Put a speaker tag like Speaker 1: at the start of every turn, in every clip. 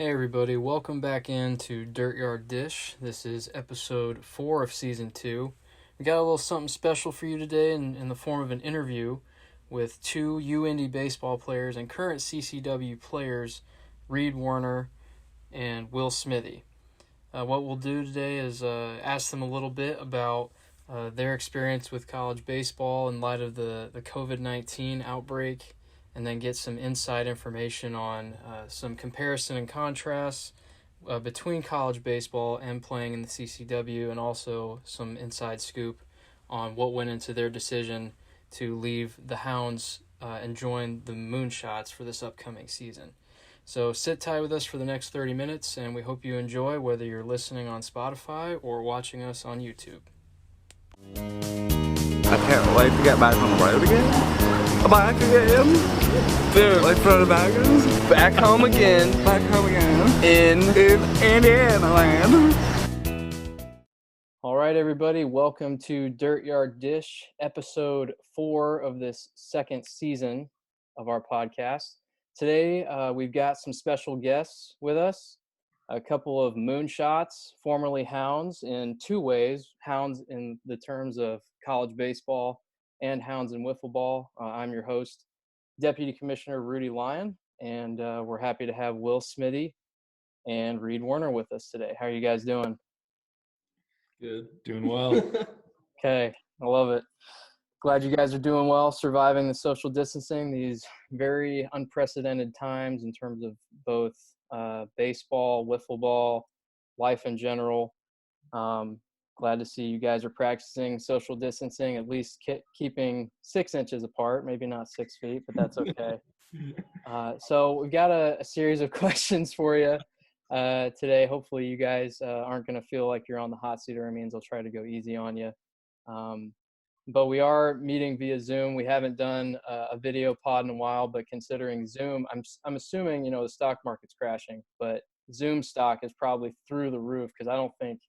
Speaker 1: Hey everybody, welcome back into Dirtyard Dish. This is episode 4 of season 2. We got a little something special for you today in the form of an interview with two UIndy baseball players and current CCW players, Reid, Werner, and Smithey. What we'll do today is ask them a little bit about their experience with college baseball in light of the COVID-19 outbreak, and then get some inside information on some comparison and contrasts between college baseball and playing in the CCW, and also some inside scoop on what went into their decision to leave the Hounds and join the Moonshots for this upcoming season. So sit tight with us for the next 30 minutes, and we hope you enjoy, whether you're listening on Spotify or watching us on YouTube.
Speaker 2: I can't wait to get back on the road again. Back again. Dude, like for the baggers.
Speaker 3: Back home again.
Speaker 2: Back home again.
Speaker 3: In
Speaker 2: Indiana land.
Speaker 1: All right, everybody, welcome to Dirtyard Dish, episode 4 of this second season of our podcast. Today, we've got some special guests with us, a couple of Moonshots, formerly Hounds, in two ways. Hounds in the terms of college baseball and Hounds in Wiffle ball. I'm your host, Deputy Commissioner Rudy Lyon, and we're happy to have Smithey and Reid Werner with us today. How are you guys doing?
Speaker 4: Good. Doing well.
Speaker 1: Okay, I love it. Glad you guys are doing well, surviving the social distancing, these very unprecedented times in terms of both baseball, wiffle ball, life in general. Glad to see you guys are practicing social distancing, at least keeping 6 inches apart, maybe not 6 feet, but that's okay. So we've got a series of questions for you today. Hopefully you guys aren't going to feel like you're on the hot seat, or it means I'll try to go easy on you. But we are meeting via Zoom. We haven't done a video pod in a while, but considering Zoom, I'm assuming, the stock market's crashing, but Zoom stock is probably through the roof, because I don't think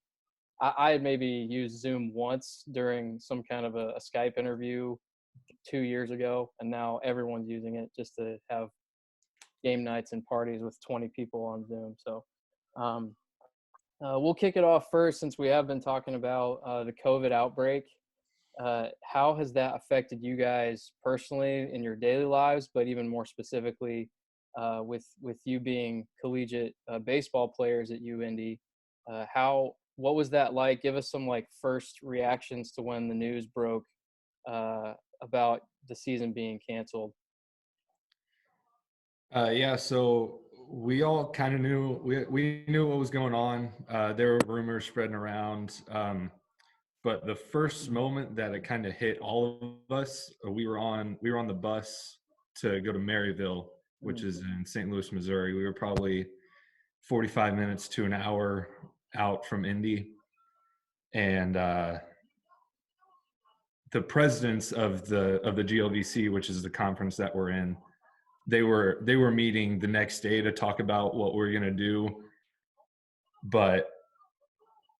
Speaker 1: I had maybe used Zoom once during some kind of a Skype interview 2 years ago, and now everyone's using it just to have game nights and parties with 20 people on Zoom. So we'll kick it off first, since we have been talking about the COVID outbreak. How has that affected you guys personally in your daily lives, but even more specifically with you being collegiate baseball players at UIndy? What was that like? Give us some first reactions to when the news broke about the season being canceled.
Speaker 4: Yeah, so we all kind of knew, we knew what was going on. There were rumors spreading around. But the first moment that it kind of hit all of us, we were on the bus to go to Maryville, which is in St. Louis, Missouri. We were probably 45 minutes to an hour out from Indy, and the presidents of the GLVC, which is the conference that we're in, they were meeting the next day to talk about what we're going to do. But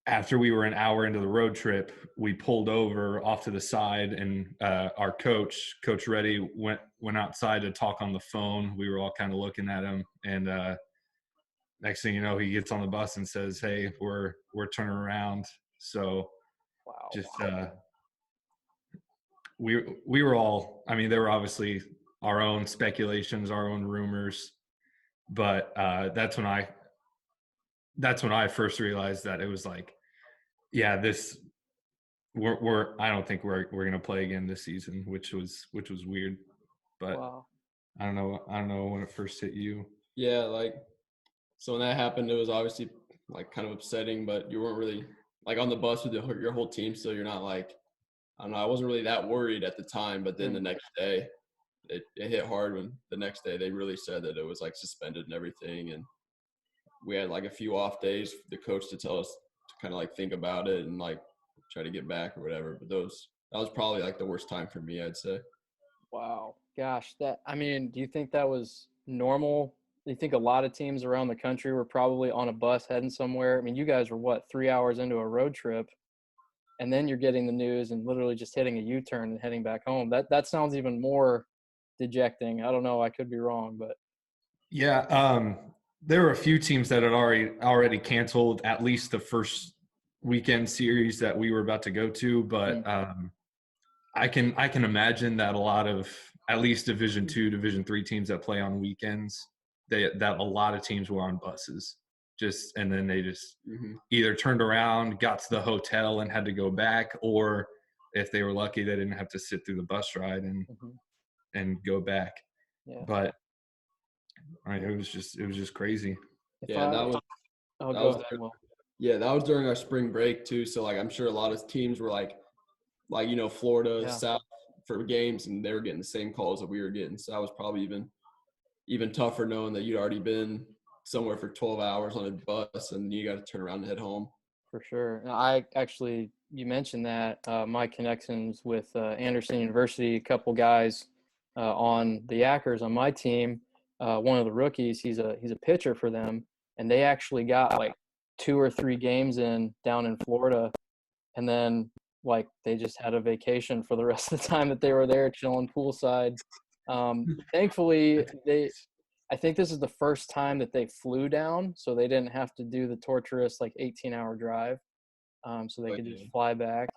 Speaker 4: after we were an hour into the road trip, we pulled over off to the side, and our coach Reid, went outside to talk on the phone. We were all kind of looking at him, and next thing you know, he gets on the bus and says, "Hey, we're turning around." So,
Speaker 1: Wow.
Speaker 4: Just we were all. I mean, there were obviously our own speculations, our own rumors, but that's when I first realized that it was like, yeah, we're I don't think we're going to play again this season, which was weird. But
Speaker 1: Wow.
Speaker 4: I don't know when it first hit you.
Speaker 3: Yeah, so when that happened, it was obviously kind of upsetting, but you weren't really on the bus with your whole team, so you're not I don't know, I wasn't really that worried at the time. But then the next day, it hit hard when the next day they really said that it was suspended and everything, and we had a few off days for the coach to tell us to kind of think about it and try to get back or whatever. But that was probably the worst time for me, I'd say.
Speaker 1: Wow. Gosh, do you think that was normal? Do you think a lot of teams around the country were probably on a bus heading somewhere? I mean, you guys were 3 hours into a road trip, and then you're getting the news and literally just hitting a U-turn and heading back home. That sounds even more dejecting. I don't know, I could be wrong, but
Speaker 4: Yeah, there were a few teams that had already canceled at least the first weekend series that we were about to go to, but I can imagine that a lot of at least Division II, Division III teams that play on weekends, that a lot of teams were on buses. And then they just either turned around, got to the hotel and had to go back, or if they were lucky, they didn't have to sit through the bus ride and go back.
Speaker 1: Yeah.
Speaker 4: But it was just crazy.
Speaker 3: Yeah, that was that was during our spring break too. So like I'm sure a lot of teams were like Florida South for games, and they were getting the same calls that we were getting. So that was probably even tougher knowing that you'd already been somewhere for 12 hours on a bus and you got to turn around and head home.
Speaker 1: For sure. You mentioned that my connections with Anderson University, a couple guys on the Yackers on my team, one of the rookies, he's a pitcher for them, and they actually got like 2 or 3 games down in Florida, and then like they just had a vacation for the rest of the time that they were there, chilling poolside. Thankfully, I think this is the first time that they flew down, so they didn't have to do the torturous like 18-hour drive, so they could just fly back.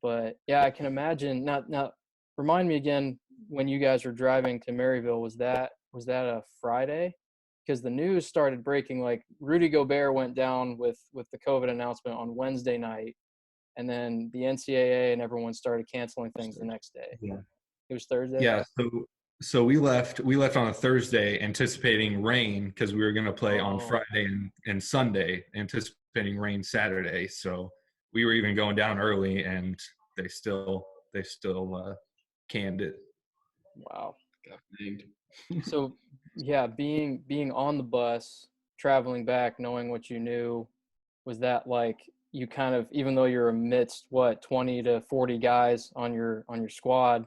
Speaker 1: But yeah, I can imagine. Now, remind me again, when you guys were driving to Maryville, was that a Friday? Because the news started breaking, like Rudy Gobert went down with the COVID announcement on Wednesday night, and then the NCAA and everyone started canceling things the next day.
Speaker 4: Yeah.
Speaker 1: It was Thursday.
Speaker 4: Yeah. So we left on a Thursday anticipating rain because we were going to play on Friday and Sunday, anticipating rain Saturday. So we were even going down early, and they still canned it.
Speaker 1: Wow.
Speaker 3: Got dinged.
Speaker 1: So yeah, being on the bus, traveling back, knowing what you knew, was that like you kind of, even though you're amidst 20 to 40 guys on your squad,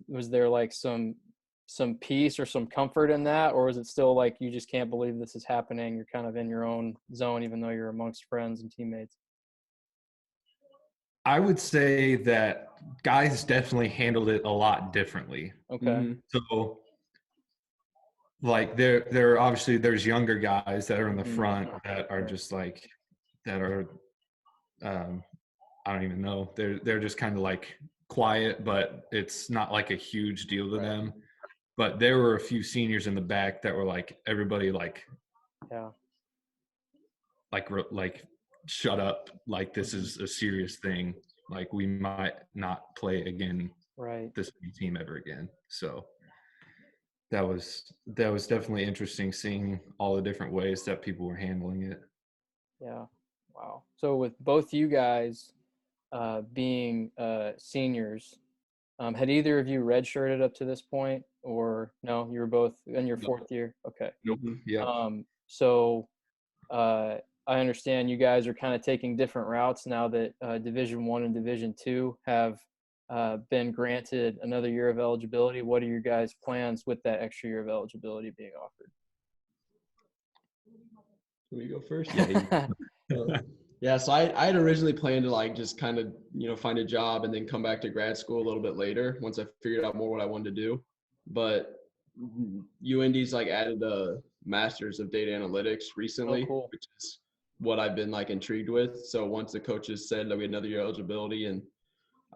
Speaker 1: was there like some peace or some comfort in that, or was it still like you just can't believe this is happening, you're kind of in your own zone even though you're amongst friends and teammates?
Speaker 4: I would say that guys definitely handled it a lot differently.
Speaker 1: Okay.
Speaker 4: So like there obviously there's younger guys that are in the front that are just like that are I don't even know, they're just kind of like quiet, but it's not like a huge deal to them. But there were a few seniors in the back that were like, everybody like shut up, like this is a serious thing, like we might not play again this team ever again. So that was definitely interesting, seeing all the different ways that people were handling it.
Speaker 1: Yeah. Wow. So with both you guys being seniors, had either of you redshirted up to this point, or no? You were both in your fourth year. Okay.
Speaker 4: Nope. Yeah.
Speaker 1: So I understand you guys are kind of taking different routes now that Division I and Division II have been granted another year of eligibility. What are your guys' plans with that extra year of eligibility being offered?
Speaker 3: Can we go first? Yeah, so I had originally planned to like just kind of, find a job and then come back to grad school a little bit later once I figured out more what I wanted to do. But UND's like added a master's of data analytics recently, which is what I've been like intrigued with. So once the coaches said that we had another year eligibility and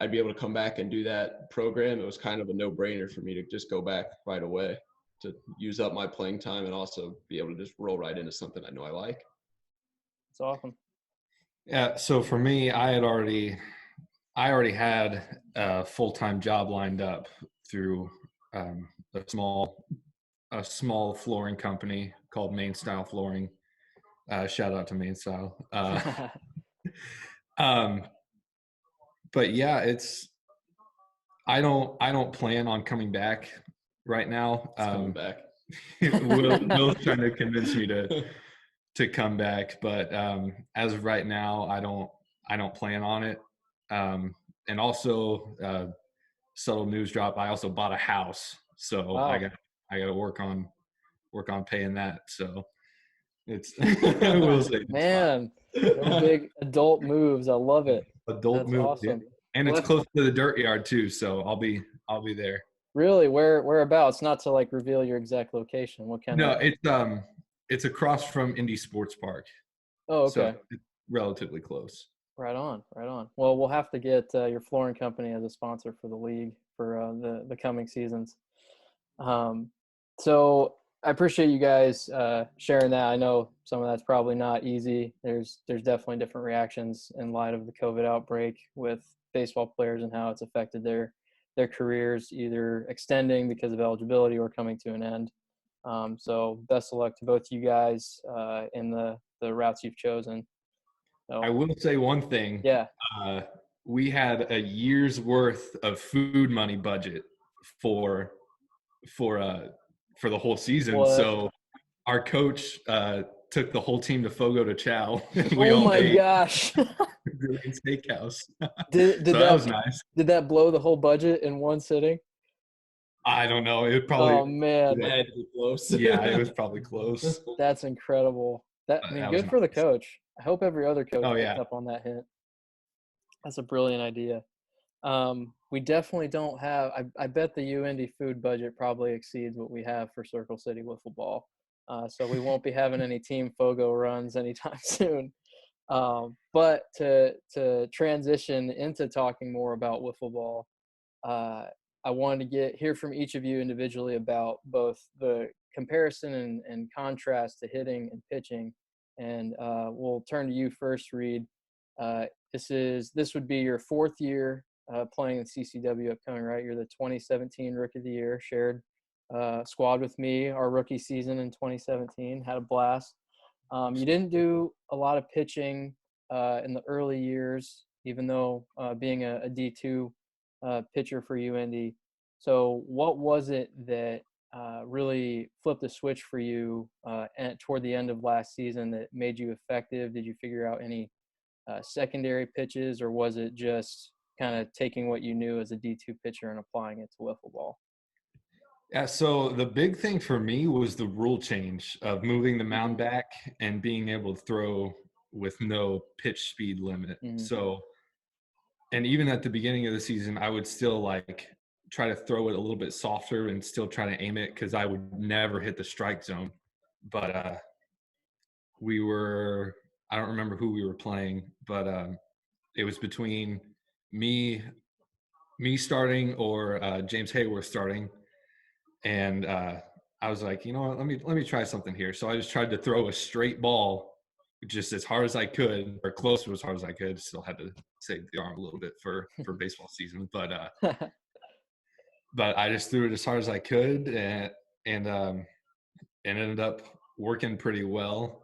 Speaker 3: I'd be able to come back and do that program, it was kind of a no-brainer for me to just go back right away to use up my playing time and also be able to just roll right into something I know I like.
Speaker 1: That's awesome.
Speaker 4: Yeah, so for me, I already had a full-time job lined up through a small flooring company called Main Style Flooring. Shout out to Main Style. But yeah, I don't plan on coming back right now.
Speaker 3: Coming back.
Speaker 4: Will's trying to convince me to come back, but as of right now, I don't plan on it. And also, subtle news drop, I also bought a house, so wow. I got to work on paying that. So it's
Speaker 1: man, big adult moves. I love it.
Speaker 4: Adult moves, awesome. Yeah. And it's close to the Dirtyard too, so I'll be there.
Speaker 1: Really? Whereabouts? Not to like reveal your exact location. What kind of?
Speaker 4: No, It's across from Indy Sports Park.
Speaker 1: Oh, okay.
Speaker 4: So it's relatively close.
Speaker 1: Right on, right on. Well, we'll have to get your flooring company as a sponsor for the league for the coming seasons. So I appreciate you guys sharing that. I know some of that's probably not easy. There's definitely different reactions in light of the COVID outbreak with baseball players and how it's affected their careers, either extending because of eligibility or coming to an end. So best of luck to both you guys in the routes you've chosen. So,
Speaker 4: I will say one thing.
Speaker 1: yeah.
Speaker 4: We had a year's worth of food money budget for the whole season.
Speaker 1: What?
Speaker 4: So our coach took the whole team to Fogo de Chao. We
Speaker 1: Oh
Speaker 4: all
Speaker 1: my
Speaker 4: ate
Speaker 1: gosh.
Speaker 4: Brazilian steakhouse.
Speaker 1: Did
Speaker 4: So
Speaker 1: that
Speaker 4: was nice.
Speaker 1: Did that blow the whole budget in one sitting?
Speaker 4: I don't know. It probably.
Speaker 1: Oh man,
Speaker 3: That had to be close.
Speaker 4: Yeah, it was probably close.
Speaker 1: that's incredible. I mean,
Speaker 4: That
Speaker 1: good
Speaker 4: was
Speaker 1: for the
Speaker 4: nice.
Speaker 1: coach. I hope every other coach
Speaker 4: Oh,
Speaker 1: picked
Speaker 4: yeah.
Speaker 1: up on that hint. That's a brilliant idea. We definitely don't have. I bet the UIndy food budget probably exceeds what we have for Circle City Wiffle Ball. So we won't be having any Team Fogo runs anytime soon. But to transition into talking more about wiffle ball, I wanted to hear from each of you individually about both the comparison and contrast to hitting and pitching. And we'll turn to you first, Reid. This would be your fourth year playing the CCW upcoming, right? You're the 2017 Rookie of the Year, shared squad with me our rookie season in 2017, had a blast. You didn't do a lot of pitching in the early years, even though being a D2 pitcher for UIndy. So what was it that really flipped the switch for you toward the end of last season that made you effective? Did you figure out any secondary pitches, or was it just kind of taking what you knew as a D2 pitcher and applying it to wiffle ball?
Speaker 4: Yeah, so the big thing for me was the rule change of moving the mound back and being able to throw with no pitch speed limit.
Speaker 1: Mm-hmm.
Speaker 4: So, and even at the beginning of the season, I would still like try to throw it a little bit softer and still try to aim it because I would never hit the strike zone. But I don't remember who we were playing, but it was between me starting or James Hayworth starting. And I was like, you know what, let me try something here. So I just tried to throw a straight ball just as hard as I could, or close to as hard as I could. Still had to save the arm a little bit for baseball season. But but I just threw it as hard as I could, and it ended up working pretty well.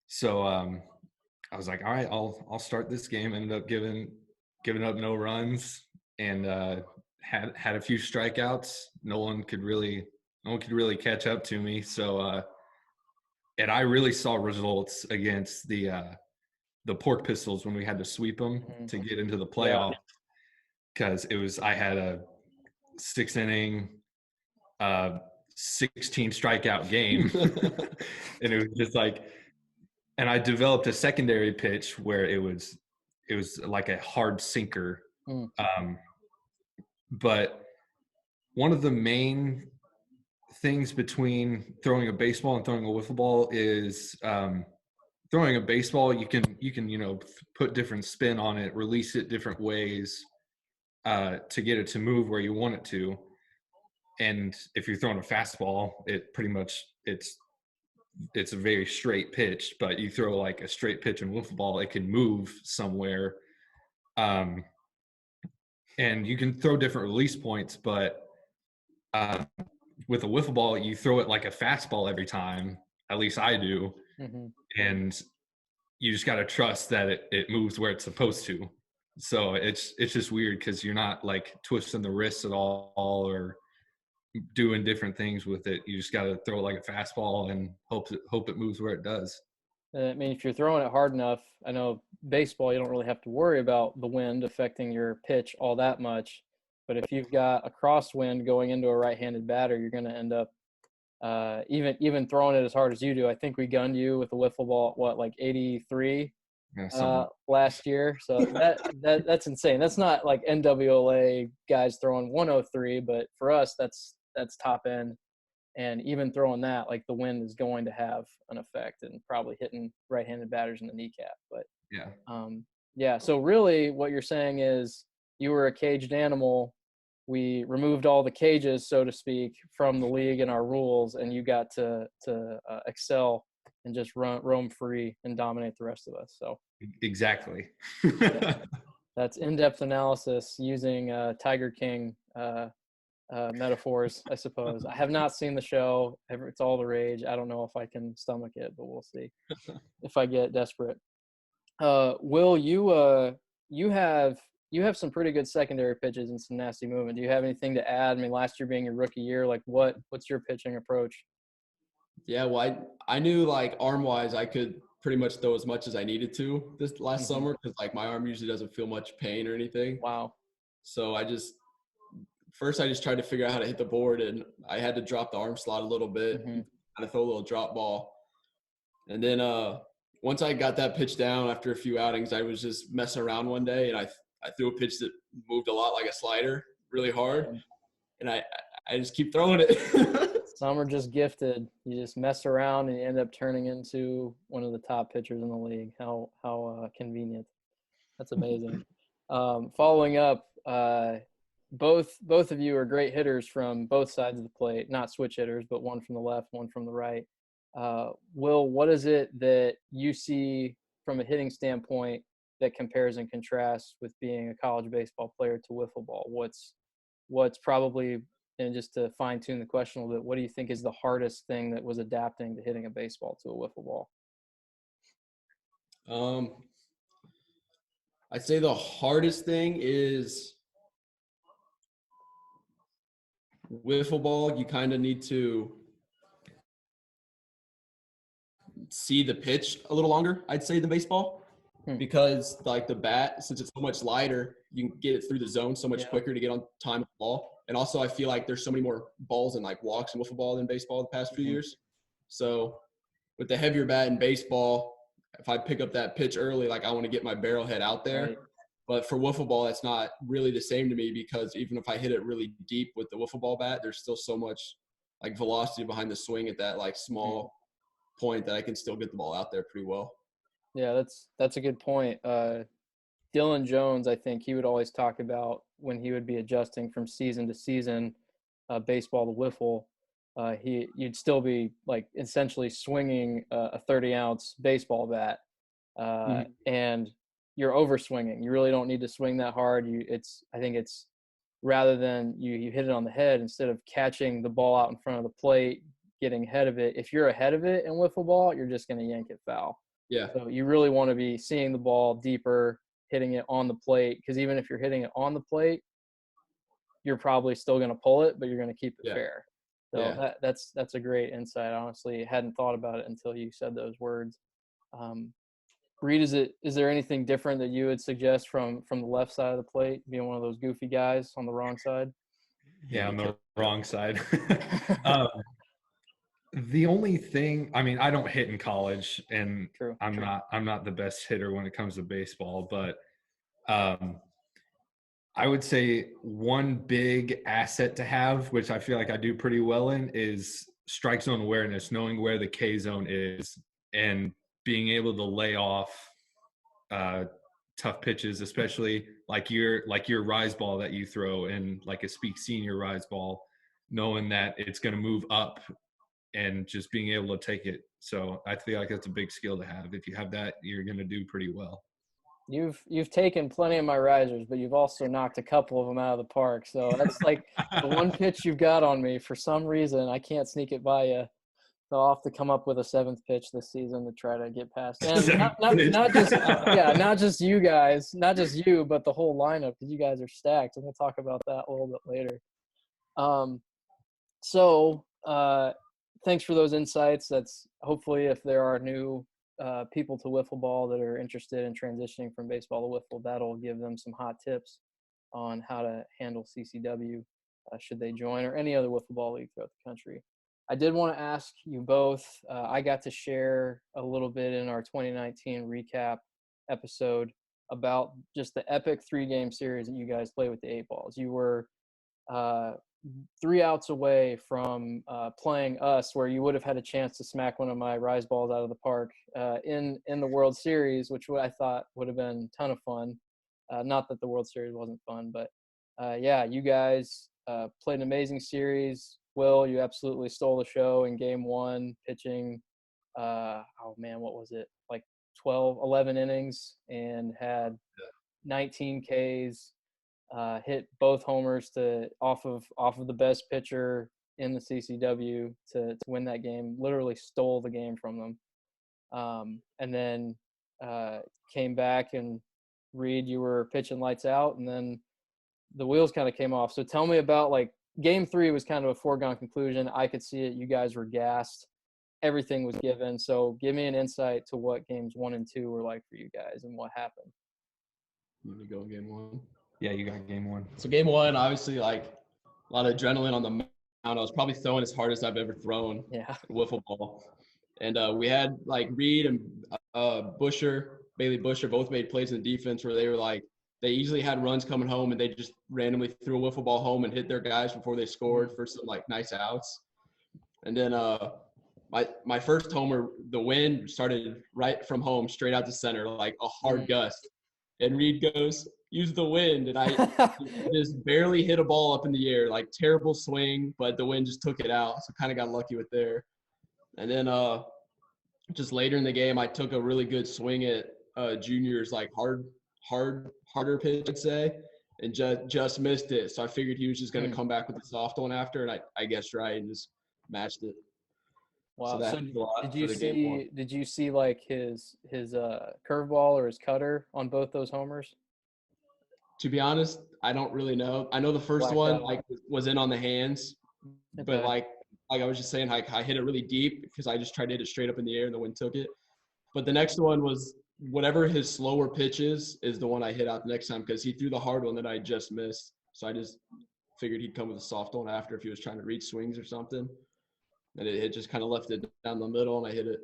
Speaker 4: So I was like, all right, I'll start this game. Ended up giving up no runs and had a few strikeouts. No one could really catch up to me. So and I really saw results against the Pork Pistols when we had to sweep them to get into the playoff, because I had a 6-inning 16 strikeout game. And it was just like, and I developed a secondary pitch where it was like a hard sinker. But one of the main things between throwing a baseball and throwing a wiffle ball is throwing a baseball, you can put different spin on it, release it different ways to get it to move where you want it to. And if you're throwing a fastball, it pretty much it's a very straight pitch, but you throw like a straight pitch in wiffle ball, it can move somewhere. And you can throw different release points, but with a wiffle ball, you throw it like a fastball every time. At least I do. Mm-hmm. And you just got to trust that it moves where it's supposed to. So it's just weird because you're not like twisting the wrists at all or doing different things with it. You just got to throw it like a fastball and hope it moves where it does.
Speaker 1: I mean, if you're throwing it hard enough, I know baseball, you don't really have to worry about the wind affecting your pitch all that much. But if you've got a crosswind going into a right-handed batter, you're going to end up even throwing it as hard as you do. I think we gunned you with a wiffle ball, like 83 last year. So that's insane. That's not like NWLA guys throwing 103, but for us, that's top end. And even throwing that, like the wind is going to have an effect and probably hitting right-handed batters in the kneecap. But yeah. So really what you're saying is you were a caged animal. We removed all the cages, so to speak, from the league and our rules, and you got to excel and just roam free and dominate the rest of us. So
Speaker 4: exactly.
Speaker 1: yeah, that's in-depth analysis using Tiger King metaphors, I suppose. I have not seen the show. It's all the rage. I don't know if I can stomach it, but we'll see if I get desperate. Will, you have some pretty good secondary pitches and some nasty movement. Do you have anything to add? I mean, last year being your rookie year, like what's your pitching approach?
Speaker 3: Yeah, well, I knew like arm wise, I could pretty much throw as much as I needed to this last summer because like my arm usually doesn't feel much pain or anything.
Speaker 1: Wow.
Speaker 3: So I just tried to figure out how to hit the board, and I had to drop the arm slot a little bit, kind of throw a little drop ball. And then once I got that pitch down after a few outings, I was just messing around one day, and I threw a pitch that moved a lot like a slider, really hard, and I just keep throwing it.
Speaker 1: Some are just gifted. You just mess around and you end up turning into one of the top pitchers in the league. How convenient. That's amazing. Following up, both of you are great hitters from both sides of the plate, not switch hitters, but one from the left, one from the right. Will, what is it that you see from a hitting standpoint that compares and contrasts with being a college baseball player to wiffle ball? What's probably, and just to fine tune the question a little bit, what do you think is the hardest thing that was adapting to hitting a baseball to a wiffle ball?
Speaker 3: I'd say the hardest thing is wiffle ball. You kind of need to see the pitch a little longer, I'd say, than baseball, because like the bat, since it's so much lighter, you can get it through the zone so much quicker to get on time with the ball. And also I feel like there's so many more balls and like walks in wiffle ball than baseball the past few years. So with the heavier bat in baseball, if I pick up that pitch early, like I want to get my barrel head out there. Right. But for wiffle ball, it's not really the same to me, because even if I hit it really deep with the wiffle ball bat, there's still so much like velocity behind the swing at that like small point that I can still get the ball out there pretty well.
Speaker 1: Yeah, that's a good point. Dylan Jones, I think he would always talk about when he would be adjusting from season to season, baseball to wiffle, you'd still be like essentially swinging a 30-ounce baseball bat, and you're over swinging. You really don't need to swing that hard. I think it's rather than you hit it on the head, instead of catching the ball out in front of the plate, getting ahead of it. If you're ahead of it in wiffle ball, you're just going to yank it foul.
Speaker 3: Yeah.
Speaker 1: So you really want to be seeing the ball deeper, hitting it on the plate, because even if you're hitting it on the plate, you're probably still going to pull it, but you're going to keep it fair. So that's a great insight. Honestly, I hadn't thought about it until you said those words. Reid, is there anything different that you would suggest from the left side of the plate, being one of those goofy guys on the wrong side?
Speaker 4: Yeah, on the wrong side. The only thing, I mean, I don't hit in college, and I'm not the best hitter when it comes to baseball, but I would say one big asset to have, which I feel like I do pretty well in, is strike zone awareness, knowing where the K zone is and being able to lay off tough pitches, especially like your rise ball that you throw in like a Speak Senior rise ball, knowing that it's going to move up and just being able to take it. So I feel like that's a big skill to have. If you have that, you're going to do pretty well.
Speaker 1: You've taken plenty of my risers, but you've also knocked a couple of them out of the park. So that's like the one pitch you've got on me. For some reason, I can't sneak it by you. So I'll have to come up with a seventh pitch this season to try to get past. And not just you guys, not just you, but the whole lineup, because you guys are stacked. And we'll talk about that a little bit later. Thanks for those insights. That's hopefully, if there are new people to wiffle ball that are interested in transitioning from baseball to wiffle, that'll give them some hot tips on how to handle CCW should they join, or any other wiffle ball league throughout the country. I did want to ask you both, I got to share a little bit in our 2019 recap episode about just the epic 3-game series that you guys played with the 8 balls. You were 3 outs away from playing us, where you would have had a chance to smack one of my rise balls out of the park in the World Series, which I thought would have been a ton of fun. Not that the World Series wasn't fun, but yeah, you guys played an amazing series. Will, you absolutely stole the show in game 1, pitching, oh man, what was it? Like 11 innings and had 19 Ks. Hit both homers off of the best pitcher in the CCW to win that game. Literally stole the game from them. And then came back, and Reid, you were pitching lights out, and then the wheels kind of came off. So tell me about, like, game 3 was kind of a foregone conclusion. I could see it. You guys were gassed. Everything was given. So give me an insight to what games 1 and 2 were like for you guys and what happened.
Speaker 3: Let me go game 1.
Speaker 4: Yeah, you got game 1.
Speaker 3: So game 1, obviously, like, a lot of adrenaline on the mound. I was probably throwing as hard as I've ever thrown.
Speaker 1: Yeah.
Speaker 3: Wiffle ball. And we had, like, Reid and Bailey Busher both made plays in the defense where they were like, they easily had runs coming home, and they just randomly threw a wiffle ball home and hit their guys before they scored for some, like, nice outs. And then my first homer, the wind started right from home straight out to center, like a hard gust. And Reid goes, use the wind. And I just barely hit a ball up in the air, like terrible swing, but the wind just took it out. So kind of got lucky with there. And then just later in the game, I took a really good swing at Junior's, like, harder pitch, I'd say, and just missed it. So I figured he was just going to come back with the soft one after, and I guessed right and just matched it.
Speaker 1: Wow.
Speaker 3: So
Speaker 1: did you see like his curveball or his cutter on both those homers?
Speaker 3: To be honest, I don't really know. I know the first one like was in on the hands, but like I was just saying, like, I hit it really deep because I just tried to hit it straight up in the air and the wind took it. But the next one was whatever his slower pitch is the one I hit out the next time, because he threw the hard one that I just missed. So I just figured he'd come with a soft one after if he was trying to reach swings or something. And it just kind of left it down the middle, and I hit it.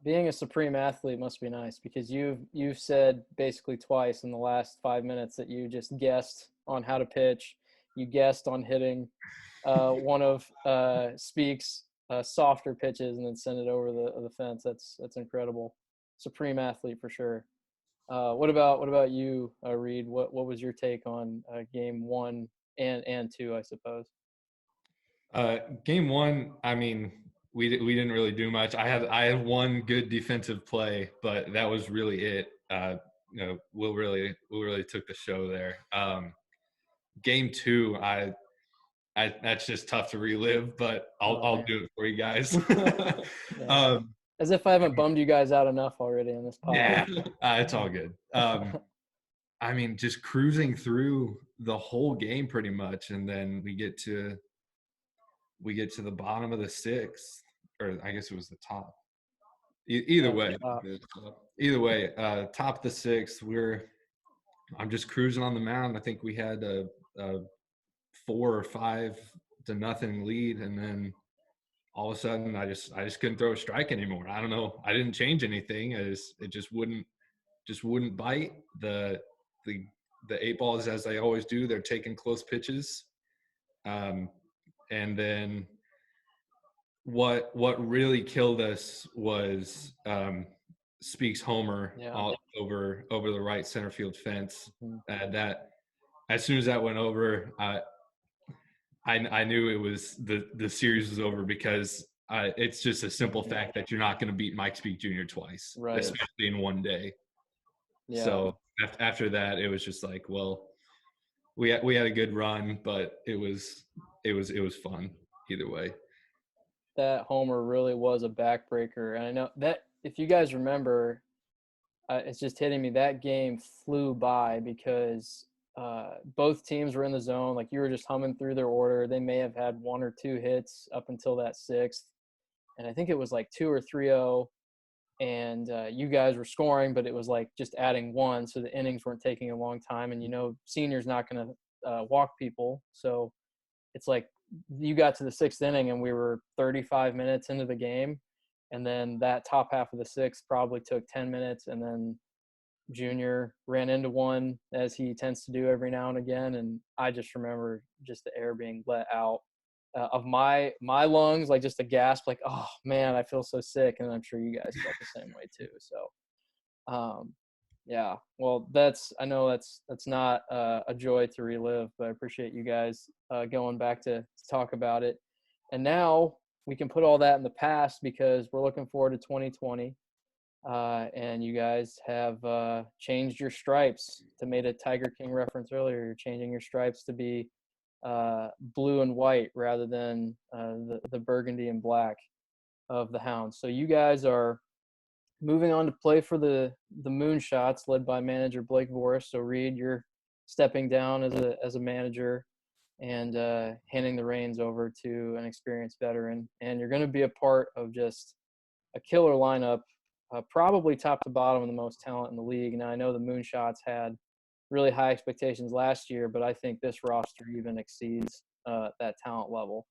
Speaker 1: Being a supreme athlete must be nice, because you've said basically twice in the last 5 minutes that you just guessed on how to pitch. You guessed on hitting one of Speak's softer pitches and then send it over the fence. That's incredible. Supreme athlete for sure. What about you, Reid? What was your take on game 1 and 2, I suppose?
Speaker 4: Game 1, I mean, we didn't really do much. I had one good defensive play, but that was really it. Will really took the show there. Game 2, that's just tough to relive, but I'll do it for you guys.
Speaker 1: As if I haven't bummed you guys out enough already in this pod.
Speaker 4: Yeah, it's all good. I mean, just cruising through the whole game pretty much, and then we get to the bottom of the 6th, or I guess it was the top. Either way, top of the 6th. I'm just cruising on the mound. I think we had a 4 or 5 to nothing lead, and then all of a sudden I just couldn't throw a strike anymore. I don't know. I didn't change anything. It just wouldn't bite. The 8 balls, as they always do, they're taking close pitches. And then what really killed us was Speak's homer all over the right center field fence. That as soon as that went over, I knew it was the series was over, because it's just a simple fact that you're not going to beat Mike Speak Jr. twice, right, especially in one day. Yeah. So after that, it was just like, well, we had a good run, but it was fun either way.
Speaker 1: That homer really was a backbreaker, and I know that if you guys remember, it's just hitting me. That game flew by because both teams were in the zone. Like, you were just humming through their order. They may have had 1 or 2 hits up until that 6th, and I think it was like 2 or 3-0. And you guys were scoring, but it was like just adding 1, so the innings weren't taking a long time. And senior's not going to walk people, so it's like you got to the 6th inning and we were 35 minutes into the game, and then that top half of the 6th probably took 10 minutes, and then Junior ran into one, as he tends to do every now and again, and I just remember just the air being let out of my lungs, like just a gasp, like, oh man, I feel so sick, and I'm sure you guys felt the same way too. So, yeah, well, I know that's not a joy to relive, but I appreciate you guys going back to talk about it, and now we can put all that in the past because we're looking forward to 2020. And you guys have changed your stripes. To made a Tiger King reference earlier. You're changing your stripes to be blue and white rather than the burgundy and black of the Hounds. So you guys are moving on to play for the Moonshots, led by manager Blake Voris. So Reid, you're stepping down as a manager and handing the reins over to an experienced veteran, and you're going to be a part of just a killer lineup. Probably top to bottom of the most talent in the league. Now, I know the Moonshots had really high expectations last year, but I think this roster even exceeds that talent level.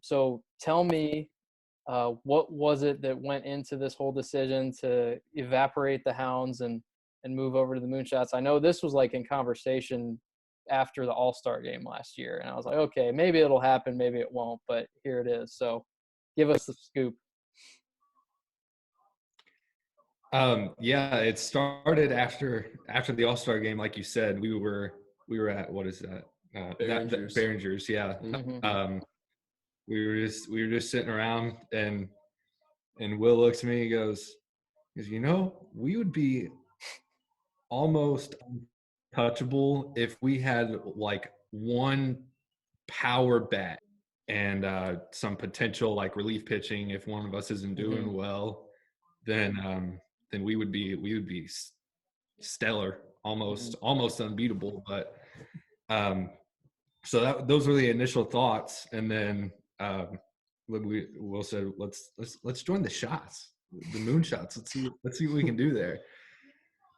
Speaker 1: So tell me, what was it that went into this whole decision to evaporate the Hounds and move over to the Moonshots? I know this was like in conversation after the All-Star game last year, and I was like, okay, maybe it'll happen, maybe it won't, but here it is. So give us the scoop.
Speaker 4: Yeah, it started after the All-Star game, like you said. We were at, what is that? Behringer's, yeah.
Speaker 1: Mm-hmm.
Speaker 4: We were just sitting around, and Will looks at me, he goes, we would be almost untouchable if we had like one power bat and some potential like relief pitching. If one of us isn't doing well, then we would be stellar, almost unbeatable. But so those were the initial thoughts, and then Will said, let's join the shots, the Moonshots. Let's see what we can do there.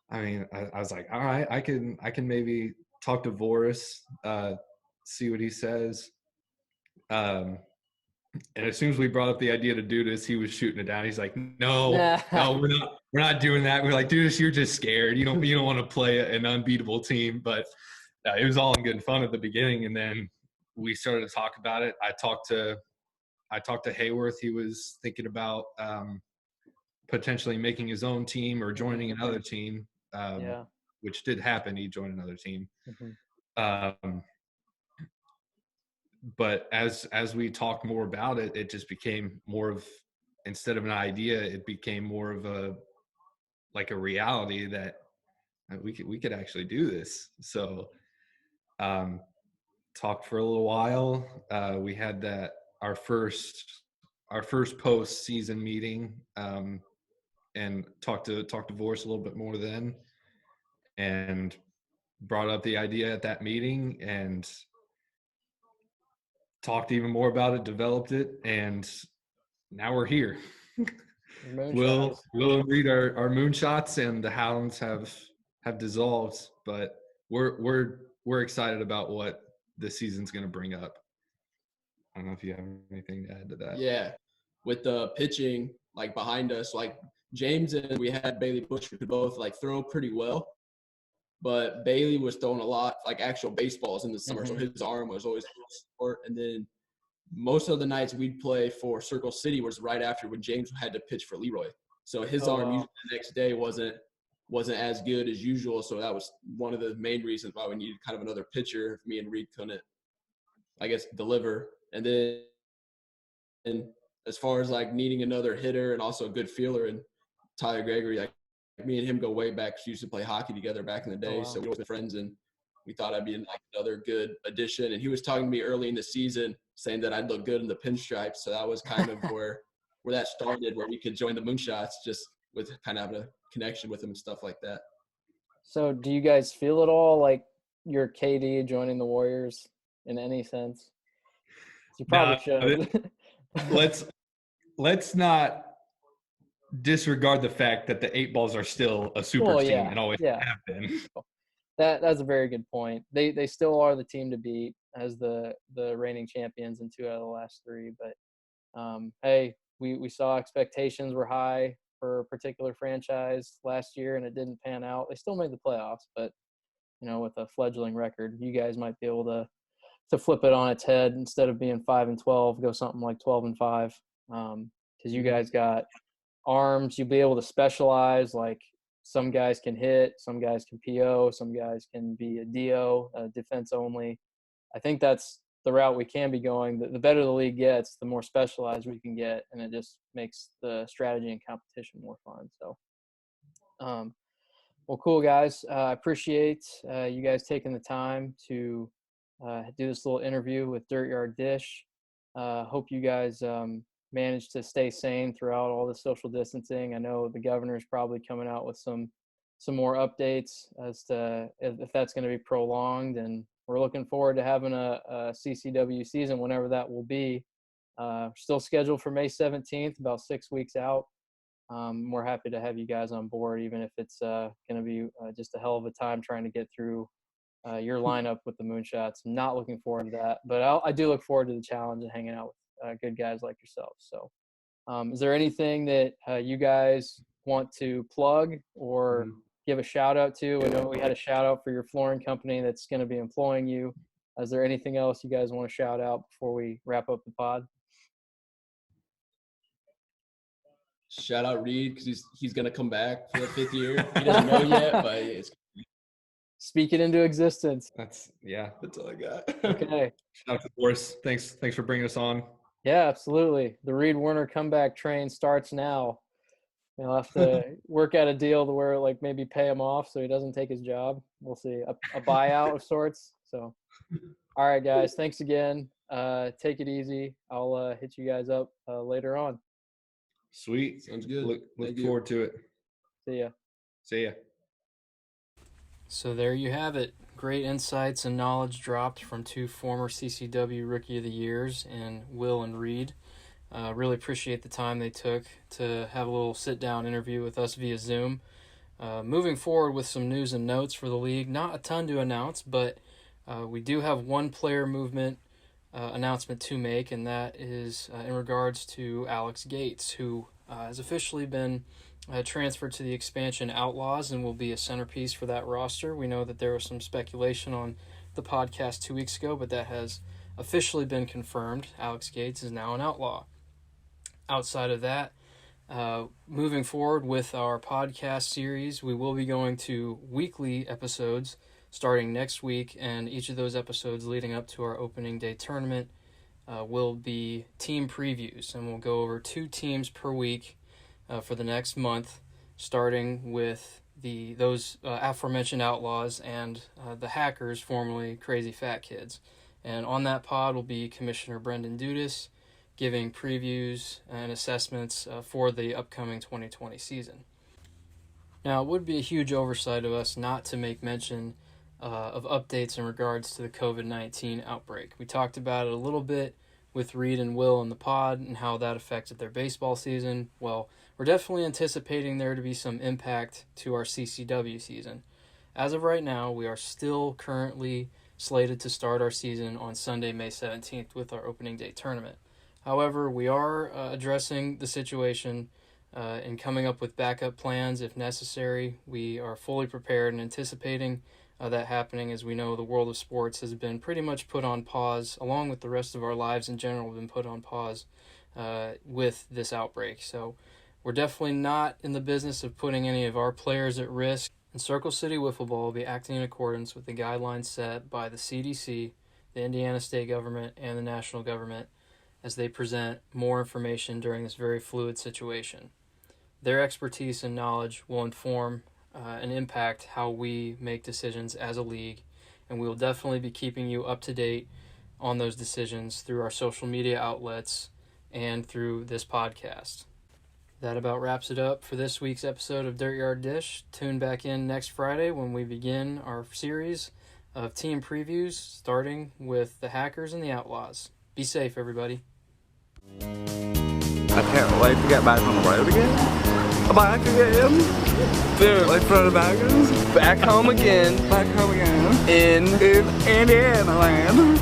Speaker 4: I mean, I was like, all right, I can maybe talk to Voris, see what he says. And as soon as we brought up the idea to do this, he was shooting it down. He's like, no, we're not doing that. We're like, dude, you're just scared. You don't want to play an unbeatable team. But it was all in good fun at the beginning, and then we started to talk about it. I talked to Hayworth. He was thinking about potentially making his own team or joining another team, which did happen. He joined another team. But as we talked more about it, it just became more of, instead of an idea, it became more of a reality that we could actually do this. So talked for a little while. We had our first post-season meeting, and talked to Voris a little bit more then, and brought up the idea at that meeting, and talked even more about it, developed it, and now we're here. We'll read our Moonshots, and the Hounds have dissolved, but we're excited about what this season's going to bring up. I don't know if you have anything to add to that.
Speaker 3: Yeah, with the pitching like behind us, like James and we had Bailey Bush, who could both like throw pretty well, but Bailey was throwing a lot like actual baseballs in the summer, so his arm was always short. And then most of the nights we'd play for Circle City was right after when James had to pitch for Leroy, so his arm usually the next day wasn't as good as usual. So that was one of the main reasons why we needed kind of another pitcher if me and Reid couldn't, I guess, deliver. And then as far as like needing another hitter and also a good fielder, and Tyler Gregory, like me and him go way back. We used to play hockey together back in the day, so we were friends, and we thought I'd be like another good addition. And he was talking to me early in the season saying that I'd look good in the pinstripes. So that was kind of where that started, where we could join the Moonshots just with kind of having a connection with him and stuff like that.
Speaker 1: So do you guys feel at all like you're KD joining the Warriors in any sense? You probably should.
Speaker 4: Let's not disregard the fact that the 8 Balls are still a super team and always have been.
Speaker 1: That's a very good point. They still are the team to beat as the reigning champions in 2 out of the last 3. But hey, we saw expectations were high for a particular franchise last year and it didn't pan out. They still made the playoffs, but with a fledgling record, you guys might be able to flip it on its head. Instead of being 5-12, go something like 12-5. Because you guys got arms, you'll be able to specialize. Like some guys can hit, some guys can PO, some guys can be a DO, defense only. I think that's the route we can be going. The better the league gets, the more specialized we can get, and it just makes the strategy and competition more fun. So, well, cool, guys. I appreciate you guys taking the time to do this little interview with Dirtyard Dish. Hope you guys managed to stay sane throughout all the social distancing. I know the governor's probably coming out with some more updates as to if that's going to be prolonged, and we're looking forward to having a CCW season whenever that will be. Still scheduled for May 17th, about 6 weeks out. We're happy to have you guys on board, even if it's going to be just a hell of a time trying to get through your lineup with the Moonshots. I'm not looking forward to that, but I do look forward to the challenge and hanging out with good guys like yourselves. So is there anything that you guys want to plug or give a shout out to? I know we had a shout out for your flooring company that's going to be employing you. Is there anything else you guys want to shout out before we wrap up the pod?
Speaker 3: Shout out Reid, because he's going to come back for the 5th year. He doesn't know yet, but it's
Speaker 1: speak it into existence.
Speaker 4: That's
Speaker 3: all I got.
Speaker 1: Okay.
Speaker 4: Shout out to Boris. Thanks for bringing us on.
Speaker 1: Yeah, absolutely. The Reid Werner comeback train starts now. You'll have to work out a deal to where like maybe pay him off so he doesn't take his job. We'll see. A buyout of sorts. So, all right, guys. Thanks again. Take it easy. I'll hit you guys up later on.
Speaker 4: Sweet.
Speaker 3: Sounds good.
Speaker 4: Look forward to it.
Speaker 1: See ya. So there you have it. Great insights and knowledge dropped from two former CCW Rookie of the Years in Will and Reid. Really appreciate the time they took to have a little sit-down interview with us via Zoom. Moving forward with some news and notes for the league. Not a ton to announce, but we do have one player movement announcement to make, and that is in regards to Alex Gates, who has officially been transferred to the expansion Outlaws and will be a centerpiece for that roster. We know that there was some speculation on the podcast 2 weeks ago, but that has officially been confirmed. Alex Gates is now an Outlaw. Outside of that, moving forward with our podcast series, we will be going to weekly episodes starting next week, and each of those episodes leading up to our opening day tournament will be team previews, and we'll go over 2 teams per week for the next month, starting with those aforementioned Outlaws and the Hackers, formerly Crazy Fat Kids. And on that pod will be Commissioner Brendan Dudas giving previews and assessments for the upcoming 2020 season. Now, it would be a huge oversight of us not to make mention of updates in regards to the COVID-19 outbreak. We talked about it a little bit with Reid and Will in the pod and how that affected their baseball season. Well, we're definitely anticipating there to be some impact to our CCW season. As of right now, we are still currently slated to start our season on Sunday, May 17th with our opening day tournament. However, we are addressing the situation and coming up with backup plans if necessary. We are fully prepared and anticipating that happening, as we know the world of sports has been pretty much put on pause, along with the rest of our lives in general have been put on pause with this outbreak. So we're definitely not in the business of putting any of our players at risk. And Circle City Wiffle Ball will be acting in accordance with the guidelines set by the CDC, the Indiana state government, and the national government as they present more information during this very fluid situation. Their expertise and knowledge will inform and impact how we make decisions as a league, and we will definitely be keeping you up to date on those decisions through our social media outlets and through this podcast. That about wraps it up for this week's episode of Dirtyard Dish. Tune back in next Friday when we begin our series of team previews, starting with the Hackers and the Outlaws. Be safe, everybody.
Speaker 2: I can't wait to get back on the road again. Back again. Dude, like for the baggers. Back home again. In Indiana land.